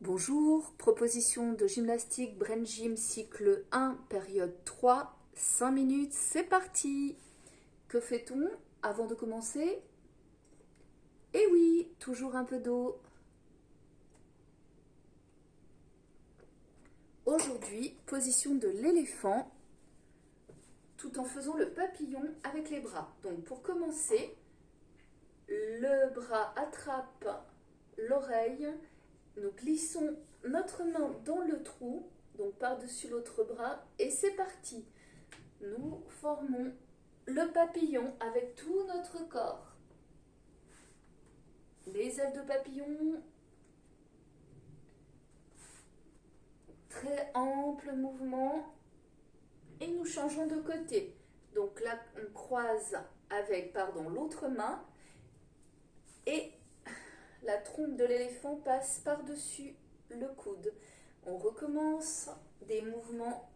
Bonjour, proposition de gymnastique Brain Gym cycle 1, période 3, 5 minutes, c'est parti. Que fait-on avant de commencer? Eh oui, toujours un peu d'eau. Aujourd'hui, position de l'éléphant, tout en faisant le papillon avec les bras. Donc pour commencer, le bras attrape l'oreille, nous glissons notre main dans le trou, donc par-dessus l'autre bras, et c'est parti. Nous formons le papillon avec tout notre corps. Les ailes de papillon, très ample mouvement, et nous changeons de côté. Donc là, on croise avec l'autre main, et la trompe de l'éléphant passe par-dessus le coude. On recommence des mouvements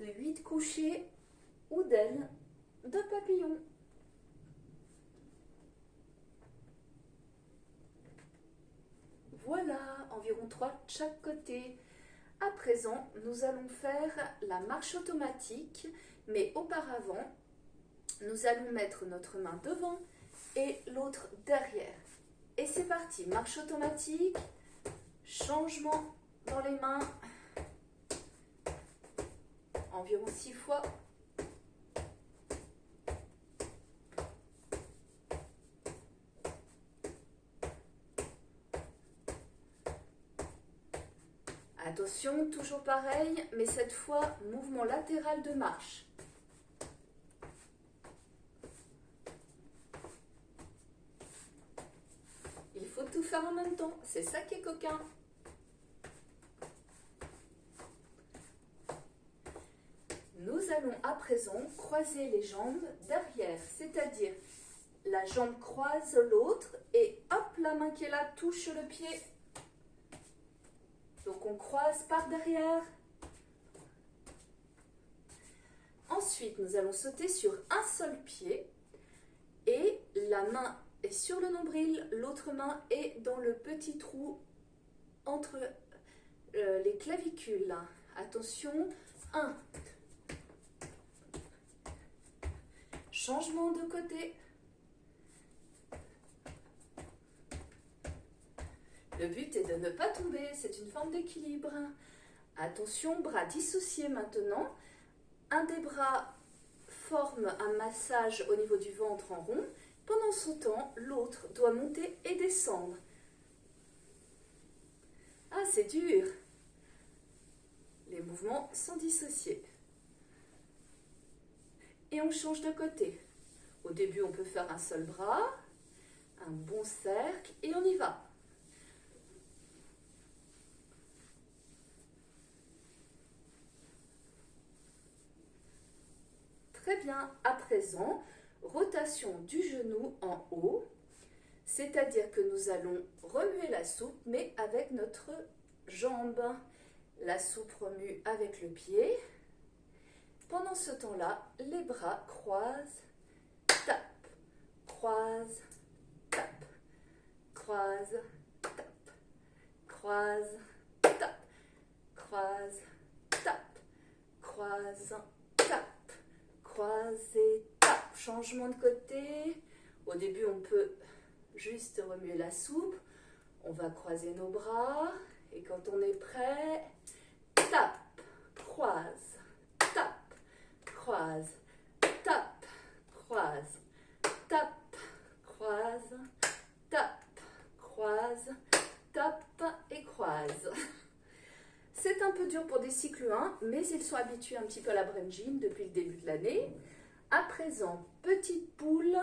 de 8 couchés ou d'ailes de papillon. Voilà, environ 3 de chaque côté. À présent, nous allons faire la marche automatique, mais auparavant, nous allons mettre notre main devant et l'autre derrière. Et c'est parti, marche automatique, changement dans les mains, environ 6 fois. Attention, toujours pareil, mais cette fois, mouvement latéral de marche. Il faut tout faire en même temps, c'est ça qui est coquin. Nous allons à présent croiser les jambes derrière, c'est-à-dire la jambe croise l'autre et hop, la main qui est là touche le pied. Donc on croise par derrière. Ensuite, nous allons sauter sur un seul pied et la main est sur le nombril, l'autre main est dans le petit trou entre les clavicules. Attention, 1. Changement de côté. Le but est de ne pas tomber, c'est une forme d'équilibre. Attention, bras dissociés maintenant. Un des bras forme un massage au niveau du ventre en rond. Pendant ce temps, l'autre doit monter et descendre. Ah, c'est dur. Les mouvements sont dissociés. Et on change de côté. Au début, on peut faire un seul bras, un bon cercle, et on y va. Très bien, à présent, rotation du genou en haut, c'est-à-dire que nous allons remuer la soupe, mais avec notre jambe. La soupe remue avec le pied. Pendant ce temps-là, les bras croisent, tapent, croisent, tapent, croisent, tapent, croisent, tapent, croisent, tapent, croisent, tapent. Croise et tape. Changement de côté. Au début, on peut juste remuer la soupe. On va croiser nos bras. Et quand on est prêt, tape, croise, tape, croise, tape, croise, tape, croise, tape, croise, tape et croise. C'est un peu dur pour des cycles 1, mais ils sont habitués un petit peu à la Brain Gym depuis le début de l'année. À présent, petite poule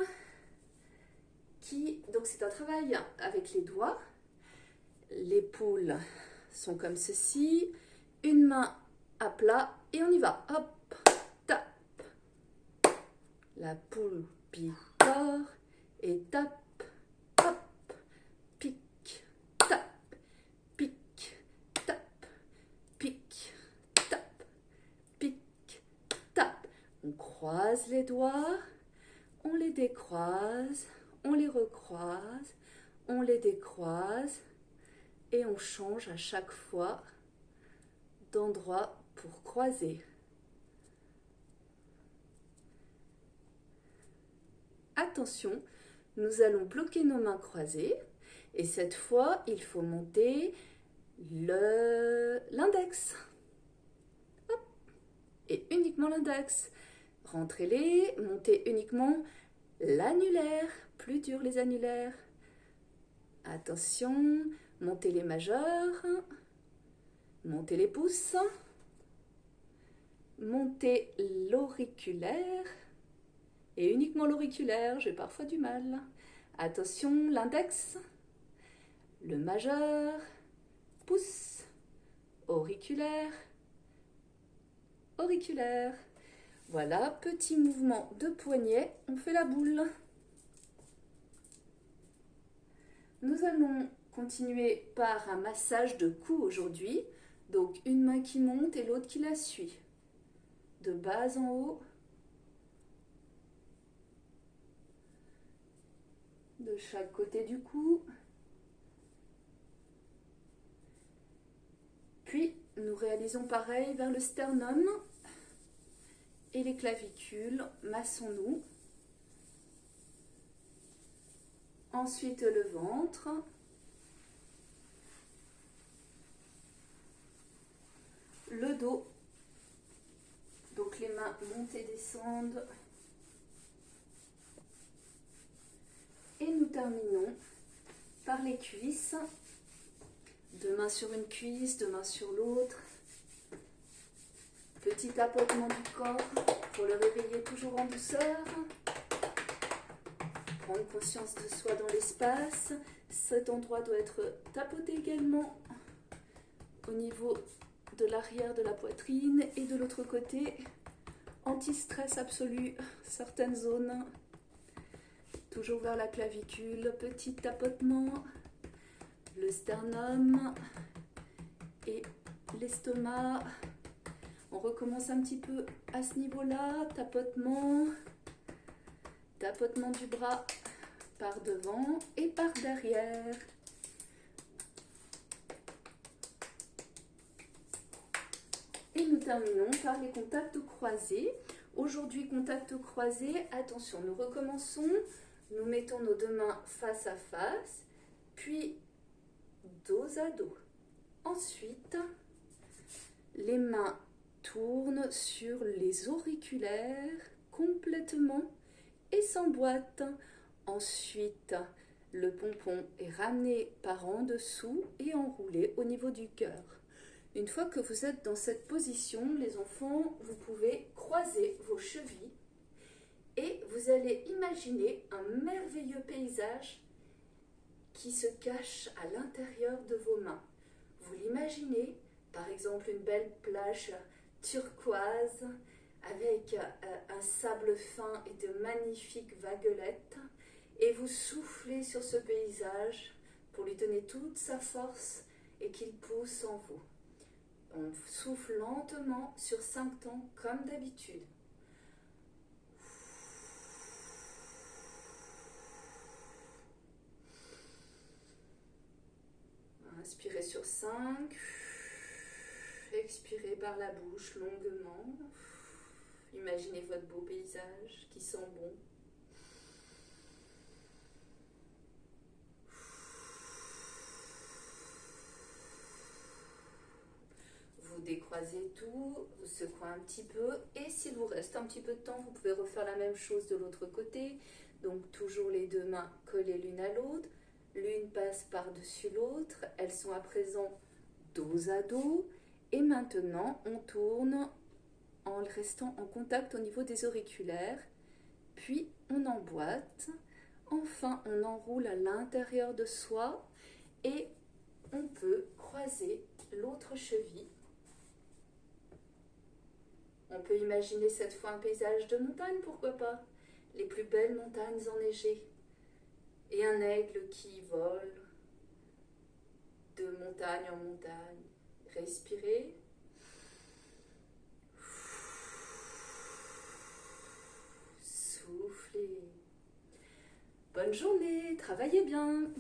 donc c'est un travail avec les doigts. Les poules sont comme ceci. Une main à plat et on y va. Hop, tape. La poule picore et tape. Hop, pique, tape, pique, tape, pique, tape, pique, tape. On croise les doigts, on les décroise, on les recroise, on les décroise. et on change à chaque fois d'endroit pour croiser. Attention, nous allons bloquer nos mains croisées et cette fois, il faut monter l'index. Et uniquement l'index. Rentrez-les, montez uniquement l'annulaire, plus dur les annulaires. Attention, montez les majeurs, montez les pouces, montez l'auriculaire et uniquement l'auriculaire, j'ai parfois du mal. Attention, l'index, le majeur, pouce, auriculaire, auriculaire. Voilà, petit mouvement de poignet, on fait la boule. Nous allons continuer par un massage de cou aujourd'hui. Donc une main qui monte et l'autre qui la suit. De bas en haut. De chaque côté du cou. Puis nous réalisons pareil vers le sternum et les clavicules. Massons-nous. Ensuite le ventre. Le dos. Donc les mains montent et descendent. Et nous terminons par les cuisses. Deux mains sur une cuisse, deux mains sur l'autre. Petit tapotement du corps pour le réveiller toujours en douceur. Prendre conscience de soi dans l'espace. Cet endroit doit être tapoté également au niveau de l'arrière de la poitrine et de l'autre côté. Anti-stress absolu, certaines zones. Toujours vers la clavicule, petit tapotement. Le sternum et l'estomac. On recommence un petit peu à ce niveau-là. Tapotement. Tapotement du bras par devant et par derrière. Et nous terminons par les contacts croisés. Aujourd'hui, contacts croisés, attention, nous recommençons. Nous mettons nos deux mains face à face, puis dos à dos. Ensuite, les mains tournent sur les auriculaires complètement et s'emboîtent. Ensuite, le pompon est ramené par en dessous et enroulé au niveau du cœur. Une fois que vous êtes dans cette position, les enfants, vous pouvez croiser vos chevilles et vous allez imaginer un merveilleux paysage qui se cache à l'intérieur de vos mains. Vous l'imaginez, par exemple une belle plage turquoise avec un sable fin et de magnifiques vaguelettes et vous soufflez sur ce paysage pour lui donner toute sa force et qu'il pousse en vous. On souffle lentement sur 5 temps comme d'habitude. Inspirez sur 5. Expirez par la bouche longuement. Imaginez votre beau paysage qui sent bon. Vous décroisez tout, vous secouez un petit peu et s'il vous reste un petit peu de temps, vous pouvez refaire la même chose de l'autre côté. Donc toujours les deux mains collées l'une à l'autre. L'une passe par-dessus l'autre. Elles sont à présent dos à dos. Et maintenant, on tourne en restant en contact au niveau des auriculaires. Puis, on emboîte. Enfin, on enroule à l'intérieur de soi. Et on peut croiser l'autre cheville. On peut imaginer cette fois un paysage de montagne, pourquoi pas? Les plus belles montagnes enneigées. Et un aigle qui vole de montagne en montagne. Respirez. Soufflez. Bonne journée, travaillez bien.